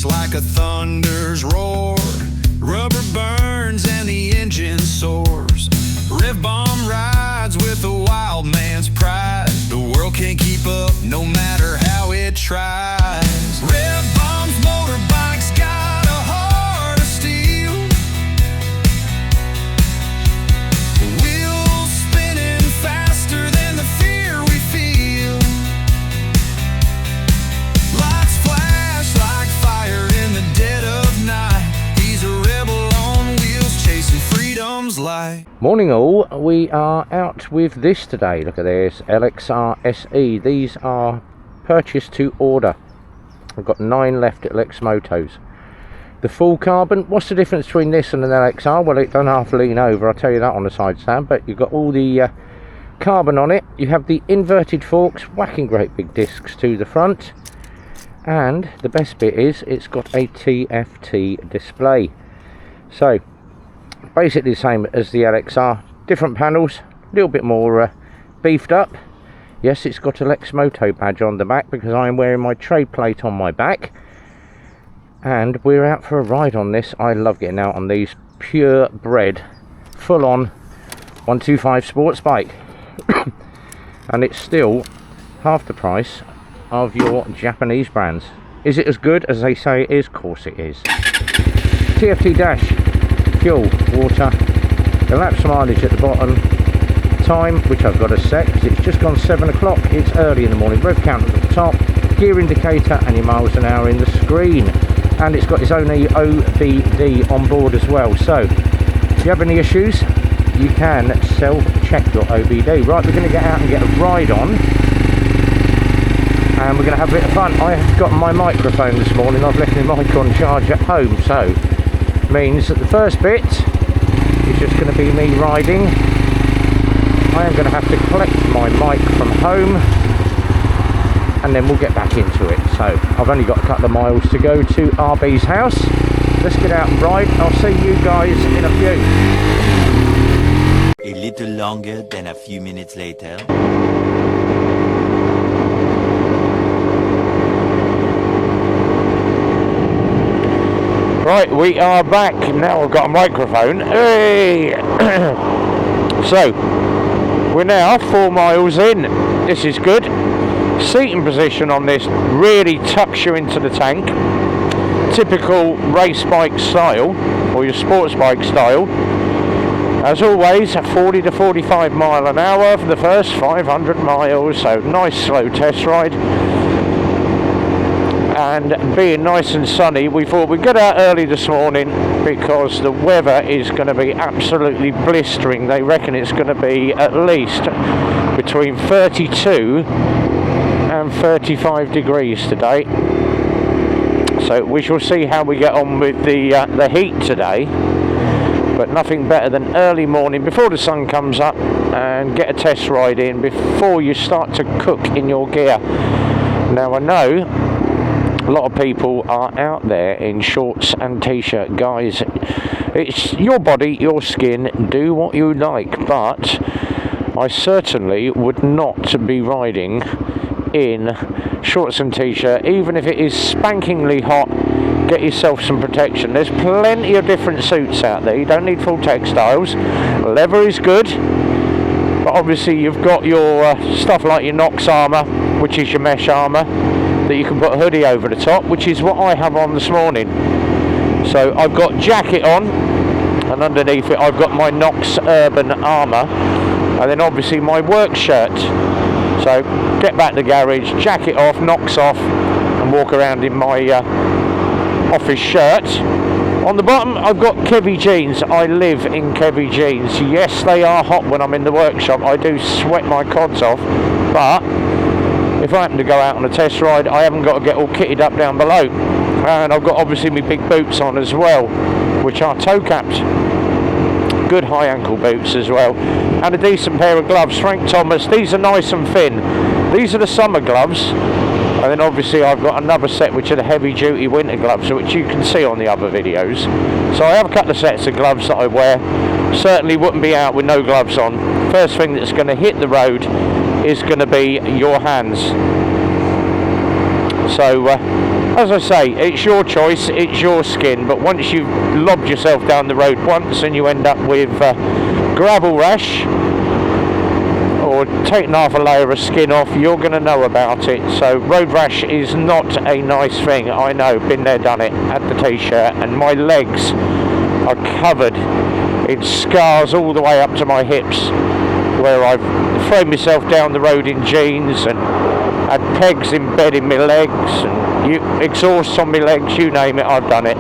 It's like a thunder's roar. Rubber burns and the engine soars. Rev bomb rides with a wild man's pride. The world can't keep up no matter how it tries. Rev bomb's motorbikes got a heart of steel. Wheels spinning faster than the fear we feel. Lights flash like fire in the dead of night. He's a rebel on wheels chasing freedom's light. Morning all, we are out with this today. Look at this, LXR-SE. These are purchased to order. I've got 9 left at Lexmotos. The full carbon, what's the difference between this and an LXR? Well, it don't half lean over, I'll tell you that on the side stand, but you've got all the carbon on it. You have the inverted forks, whacking great big discs to the front. And the best bit is it's got a TFT display. So basically the same as the LXR, different panels, a little bit more beefed up. Yes, it's got a Lexmoto badge on the back because I'm wearing my trade plate on my back. And we're out for a ride on this. I love getting out on these, purebred, full-on 125 sports bike. And it's still half the price of your Japanese brands. Is it as good as they say it is? Of course it is. TFT dash, fuel, water, elapsed mileage at the bottom, time, which I've got to set because it's just gone 7 o'clock, it's early in the morning, rev counter at the top, gear indicator and your miles an hour in the screen, and it's got its own OBD on board as well. So if you have any issues you can self-check your OBD. Right, we're going to get out and get a ride on, and we're going to have a bit of fun. I have got my microphone this morning, I've left my mic on charge at home, so means that the first bit is just going to be me riding. I am going to have to collect my mic from home and then we'll get back into it. So I've only got a couple of miles to go to RB's house. Let's get out and ride. I'll see you guys in a few. A little longer than a few minutes later. Right, we are back. Now I've got a microphone. Hey! So, we're now 4 miles in. This is good. Seating position on this really tucks you into the tank. Typical race bike style, or your sports bike style. As always, 40 to 45 mile an hour for the first 500 miles. So, nice slow test ride. And being nice and sunny, we thought we'd get out early this morning because the weather is going to be absolutely blistering. They reckon it's going to be at least between 32 and 35 degrees today. So we shall see how we get on with the heat today. But nothing better than early morning before the sun comes up and get a test ride in before you start to cook in your gear. Now I know a lot of people are out there in shorts and t-shirt. Guys, it's your body, your skin, do what you like, but I certainly would not be riding in shorts and t-shirt, even if it is spankingly hot. Get yourself some protection. There's plenty of different suits out there, you don't need full textiles. Leather is good, but obviously you've got your stuff like your Nox armour, which is your mesh armour, that you can put a hoodie over the top, which is what I have on this morning. So I've got jacket on, and underneath it I've got my Nox Urban armour, and then obviously my work shirt. So get back to the garage, jacket off, Nox off, and walk around in my office shirt. On the bottom I've got Kevy jeans. I live in Kevy jeans. Yes, they are hot when I'm in the workshop. I do sweat my cods off, but if I happen to go out on a test ride, I haven't got to get all kitted up down below. And I've got obviously my big boots on as well, which are toe capped. Good high ankle boots as well. And a decent pair of gloves. Frank Thomas, these are nice and thin. These are the summer gloves. And then obviously I've got another set which are the heavy duty winter gloves, which you can see on the other videos. So I have a couple of sets of gloves that I wear. Certainly wouldn't be out with no gloves on. First thing that's going to hit the road is going to be your hands. So as I say, it's your choice, it's your skin, but once you've lobbed yourself down the road once and you end up with gravel rash or taking half a layer of skin off, you're going to know about it. So road rash is not a nice thing. I know, been there, done it, had the t-shirt, and my legs are covered in scars all the way up to my hips, where I've thrown myself down the road in jeans and had pegs embedded in my legs and exhausts on my legs, you name it, I've done it.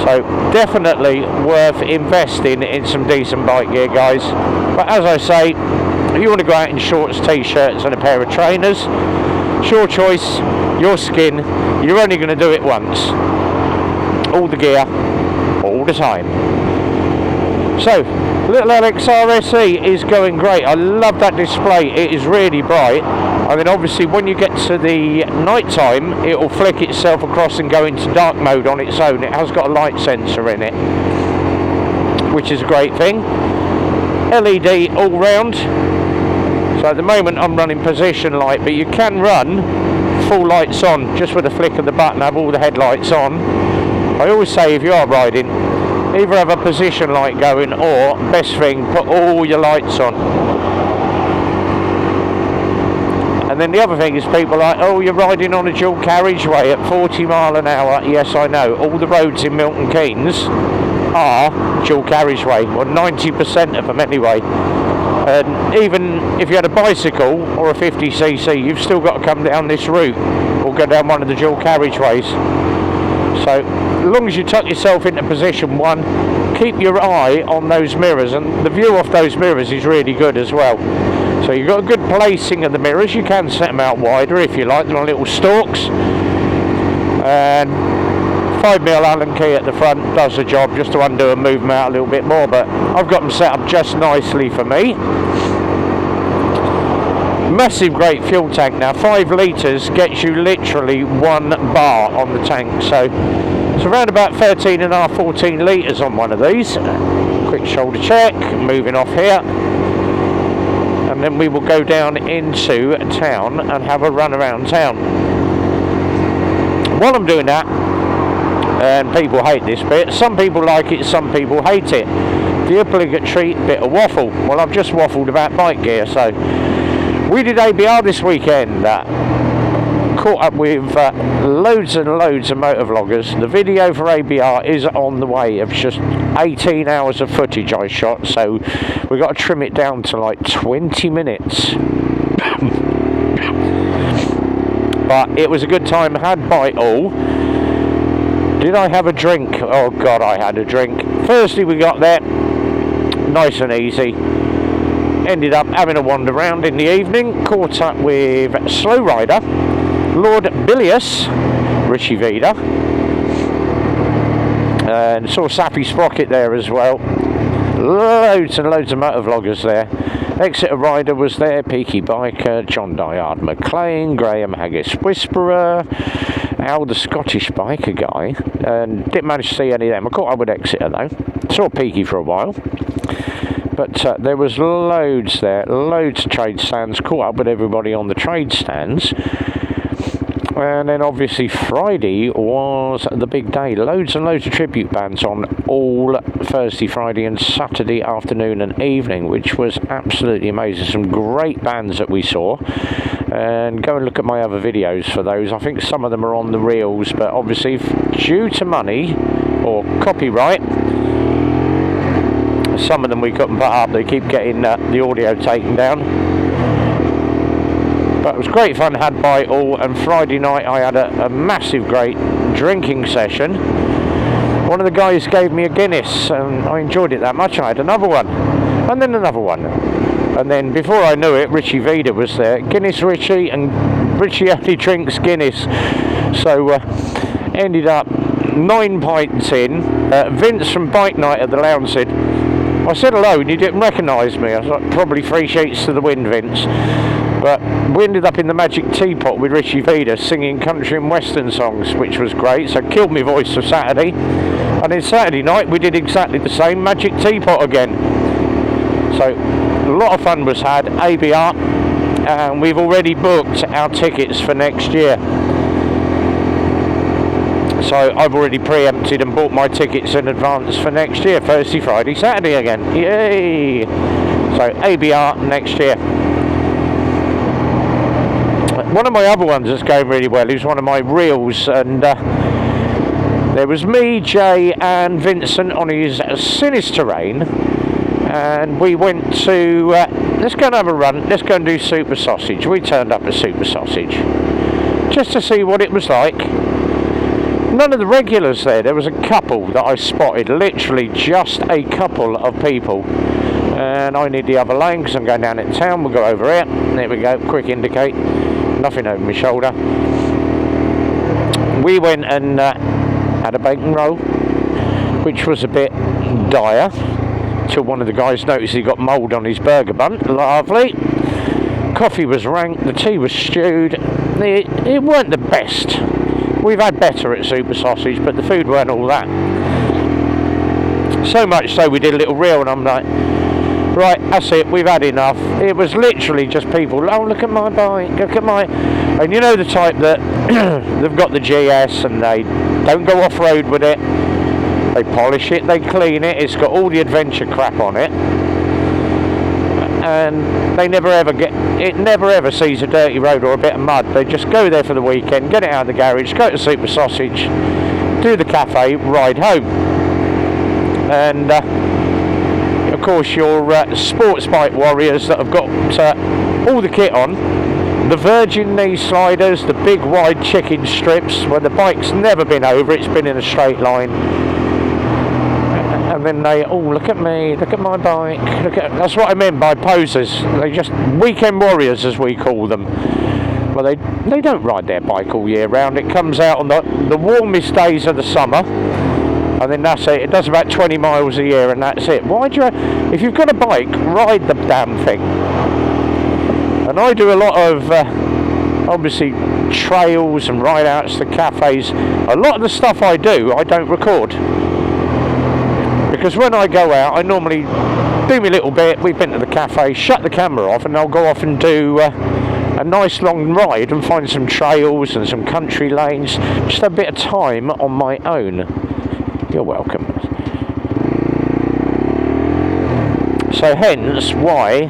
So definitely worth investing in some decent bike gear, guys. But as I say, if you want to go out in shorts, t-shirts and a pair of trainers, it's your choice, your skin, you're only going to do it once. All the gear, all the time. So, little LXR-SE is going great. I love that display, it is really bright. I mean, obviously when you get to the night time, it will flick itself across and go into dark mode on its own. It has got a light sensor in it, which is a great thing. LED all round. So at the moment I'm running position light, but you can run full lights on just with a flick of the button, have all the headlights on. I always say, if you are riding, either have a position light going, or best thing, put all your lights on. And then the other thing is, people are like, oh, you're riding on a dual carriageway at 40 mile an hour. Yes, I know, all the roads in Milton Keynes are dual carriageway, or 90% of them anyway. And even if you had a bicycle or a 50cc, you've still got to come down this route or go down one of the dual carriageways. So as long as you tuck yourself into position one, keep your eye on those mirrors, and the view off those mirrors is really good as well. So you've got a good placing of the mirrors. You can set them out wider if you like, them on little stalks, and 5mm Allen key at the front does the job, just to undo and move them out a little bit more, but I've got them set up just nicely for me. Massive great fuel tank now, 5 litres gets you literally 1 bar on the tank, so it's around about 13.5, 14 litres on one of these. Quick shoulder check, moving off here, and then we will go down into town and have a run around town. While I'm doing that, and people hate this bit, some people like it, some people hate it, the obligatory bit of waffle. Well, I've just waffled about bike gear. So we did ABR this weekend, caught up with loads and loads of motovloggers. The video for ABR is on the way, of just 18 hours of footage I shot, so we've got to trim it down to like 20 minutes. But it was a good time, had by all. Did I have a drink? Oh God, I had a drink. Thursday we got there, nice and easy. Ended up having a wander around in the evening, caught up with Slow Rider, Lord Bilius, Richie Vida, and saw Sappy Sprocket there as well. Loads and loads of motovloggers there. Exeter Rider was there, Peaky Biker, John Dyard McLean, Graham Haggis Whisperer, Al the Scottish biker guy, and didn't manage to see any of them. I caught up with Exeter though, saw Peaky for a while, but there was loads there, loads of trade stands, caught up with everybody on the trade stands. And then obviously Friday was the big day. Loads and loads of tribute bands on all Thursday, Friday and Saturday afternoon and evening, which was absolutely amazing. Some great bands that we saw. And go and look at my other videos for those. I think some of them are on the reels, but obviously due to money or copyright, some of them we couldn't put up. They keep getting the audio taken down. But it was great fun had by all, and Friday night I had a massive great drinking session. One of the guys gave me a Guinness and I enjoyed it that much. I had another one and then another one, and then before I knew it, Richie Vida was there. Guinness Richie, and Richie only drinks Guinness, so ended up 9 pints in. Vince from Bike Night at the Lounge said, I said hello and you didn't recognise me. I was like, probably 3 sheets to the wind, Vince. But we ended up in the Magic Teapot with Richie Vida singing country and western songs, which was great. So killed my voice for Saturday. And then Saturday night we did exactly the same, Magic Teapot again. So a lot of fun was had, ABR, and we've already booked our tickets for next year. So I've already preempted and bought my tickets in advance for next year, Thursday, Friday, Saturday again. Yay! So ABR next year. One of my other ones that's going really well is one of my reels, and there was me, Jay and Vincent on his Sinister Terrain, and we went to let's go and have a run, let's go and do Super Sausage. We turned up at Super Sausage just to see what it was like. None of the regulars there was a couple that I spotted, literally just a couple of people, and I need the other lane because I'm going down into town. We'll go over here, there we go, quick indicate, nothing over my shoulder. We went and had a bacon roll, which was a bit dire, till one of the guys noticed he got mould on his burger bun. Lovely. Coffee was rank, the tea was stewed. It weren't the best. We've had better at Super Sausage, but the food weren't all that. So much so we did a little reel, and I'm like, right, that's it, we've had enough. It was literally just people, oh, look at my bike, look at my... And you know the type that they've got the GS and they don't go off-road with it. They polish it, they clean it, it's got all the adventure crap on it. And they never ever never ever sees a dirty road or a bit of mud. They just go there for the weekend, get it out of the garage, go to Super Sausage, do the cafe, ride home. And of course your sports bike warriors that have got all the kit on, the Virgin knee sliders, the big wide chicken strips where the bike's never been over, it's been in a straight line. And then they, oh, look at me, look at my bike, that's what I meant by posers. They just, weekend warriors as we call them. Well, they don't ride their bike all year round. It comes out on the warmest days of the summer, and then that's it. It does about 20 miles a year, and that's it. Why do you, if you've got a bike, ride the damn thing. And I do a lot of, obviously, trails and ride-outs to cafes. A lot of the stuff I do, I don't record. Because when I go out, I normally do my little bit, we've been to the cafe, shut the camera off, and I'll go off and do a nice long ride and find some trails and some country lanes, just a bit of time on my own. You're welcome. So hence why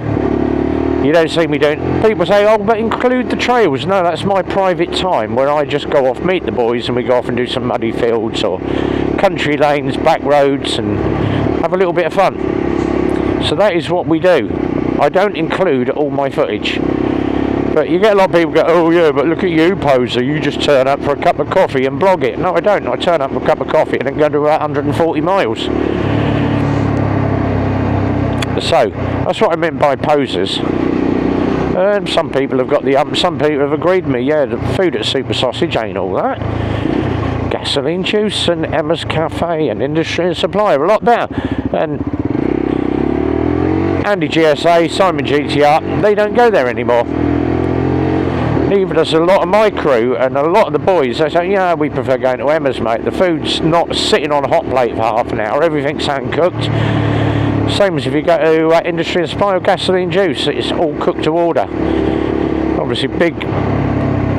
you don't see me doing... People say, oh, but include the trails. No, that's my private time where I just go off, meet the boys, and we go off and do some muddy fields or country lanes, back roads, and have a little bit of fun. So that is what we do. I don't include all my footage. But you get a lot of people go, oh yeah, but look at you, poser, you just turn up for a cup of coffee and blog it. No, I don't. I turn up for a cup of coffee and then go to about 140 miles. So, that's what I meant by posers. And some people have got the some people have agreed with me, yeah, the food at Super Sausage ain't all that. Gasoline juice and Emma's Cafe and Industry and Supply are a lot better. And Andy GSA, Simon GTR, they don't go there anymore. Neither does a lot of my crew and a lot of the boys. They say, yeah, we prefer going to Emma's, mate. The food's not sitting on a hot plate for half an hour, everything's hand cooked. Same as if you go to Industry and Supply or Gasoline Juice, it's all cooked to order. Obviously, big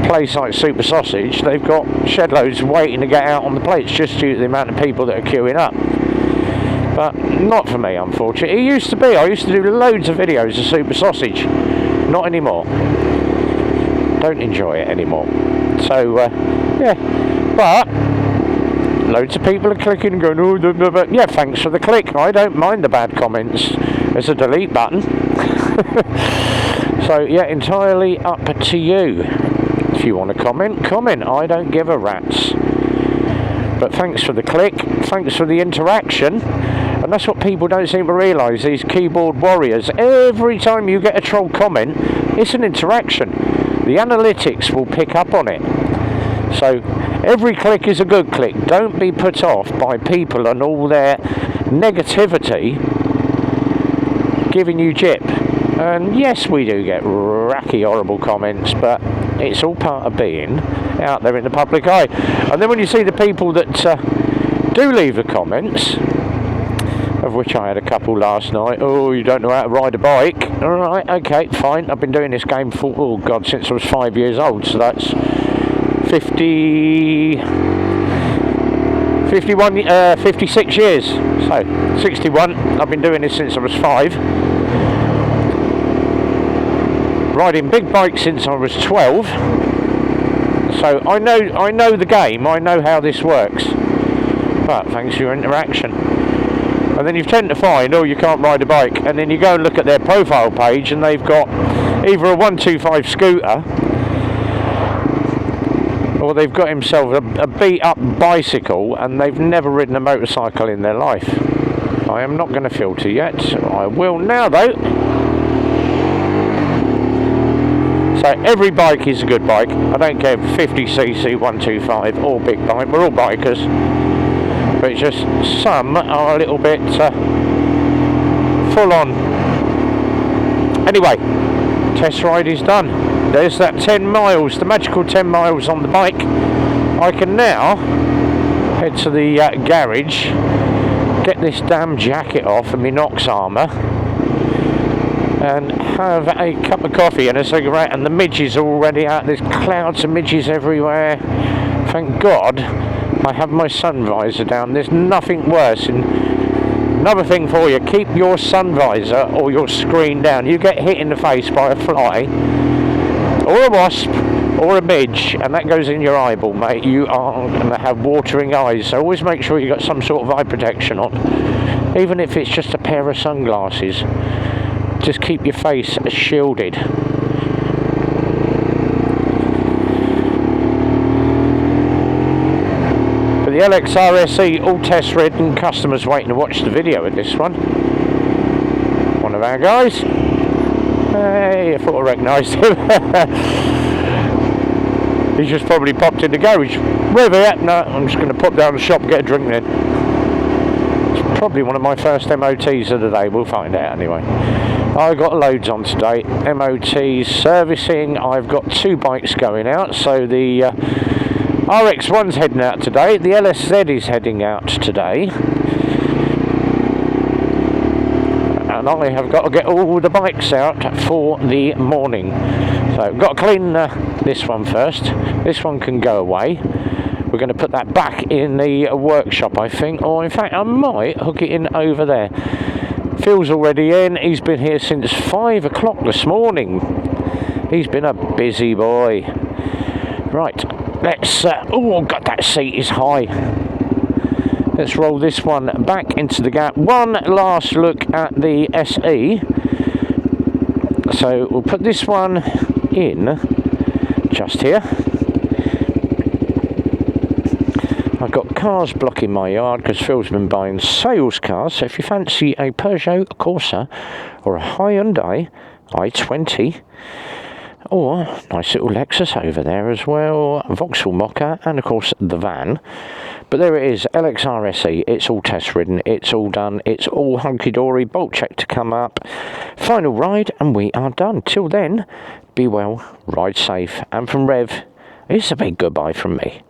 place like Super Sausage, they've got shed loads waiting to get out on the plates just due to the amount of people that are queuing up. But not for me, unfortunately. It used to be. I used to do loads of videos of Super Sausage. Not anymore. Don't enjoy it anymore. So, yeah. But loads of people are clicking and going, oh, but yeah, thanks for the click. I don't mind the bad comments. There's a delete button. So, yeah, entirely up to you. If you want to comment, comment. I don't give a rat's. But thanks for the click. Thanks for the interaction. And that's what people don't seem to realise, these keyboard warriors. Every time you get a troll comment, it's an interaction. The analytics will pick up on it. So every click is a good click. Don't be put off by people and all their negativity giving you jip. And yes, we do get racky, horrible comments, but it's all part of being out there in the public eye. And then when you see the people that do leave the comments, of which I had a couple last night. Oh, you don't know how to ride a bike? Alright, okay, fine. I've been doing this game for, oh God, since I was 5 years old, so that's 50... 56 years. So 61. I've been doing this since I was 5. Riding big bikes since I was 12. So I know the game. I know how this works. But thanks for your interaction. And then you tend to find, oh, you can't ride a bike, and then you go and look at their profile page and they've got either a 125 scooter or they've got himself a beat up bicycle and they've never ridden a motorcycle in their life. I am not going to filter yet. I will now though. So every bike is a good bike. I don't care if 50cc, 125 or big bike, we're all bikers. But it's just some are a little bit full on. Anyway, test ride is done. There's that 10 miles, the magical 10 miles on the bike. I can now head to the garage, get this damn jacket off and my Nox armour, and have a cup of coffee and a cigarette, and the midges are already out. There's clouds of midges everywhere. Thank God I have my sun visor down. There's nothing worse. And another thing for you, keep your sun visor or your screen down. You get hit in the face by a fly or a wasp or a midge and that goes in your eyeball, mate, you are going to have watering eyes. So always make sure you've got some sort of eye protection on, even if it's just a pair of sunglasses. Just keep your face shielded. The LXR-SE, all test ridden, customers waiting to watch the video of this one. One of our guys. Hey, I thought I recognised him. He's just probably popped in the garage. Where are they at? No, I'm just going to pop down the shop and get a drink then. It's probably one of my first MOTs of the day, we'll find out anyway. I've got loads on today. MOTs, servicing, I've got 2 bikes going out, so the RX1's heading out today, the LSZ is heading out today, and I have got to get all the bikes out for the morning. So I've got to clean this one first. This one can go away. We're going to put that back in the workshop, I think, or in fact I might hook it in over there. Phil's already in. He's been here since 5 o'clock this morning. He's been a busy boy. Right. Let's, oh God, that seat is high. Let's roll this one back into the gap. One last look at the SE. So we'll put this one in just here. I've got cars blocking my yard because Phil's been buying sales cars. So if you fancy a Peugeot, a Corsa or a Hyundai i20, or nice little Lexus over there as well, Vauxhall Mocha, and of course the van. But there it is, LXR-SE, it's all test ridden, it's all done, it's all hunky-dory, bolt check to come up, final ride, and we are done. Till then, be well, ride safe, and from Rev, it's a big goodbye from me.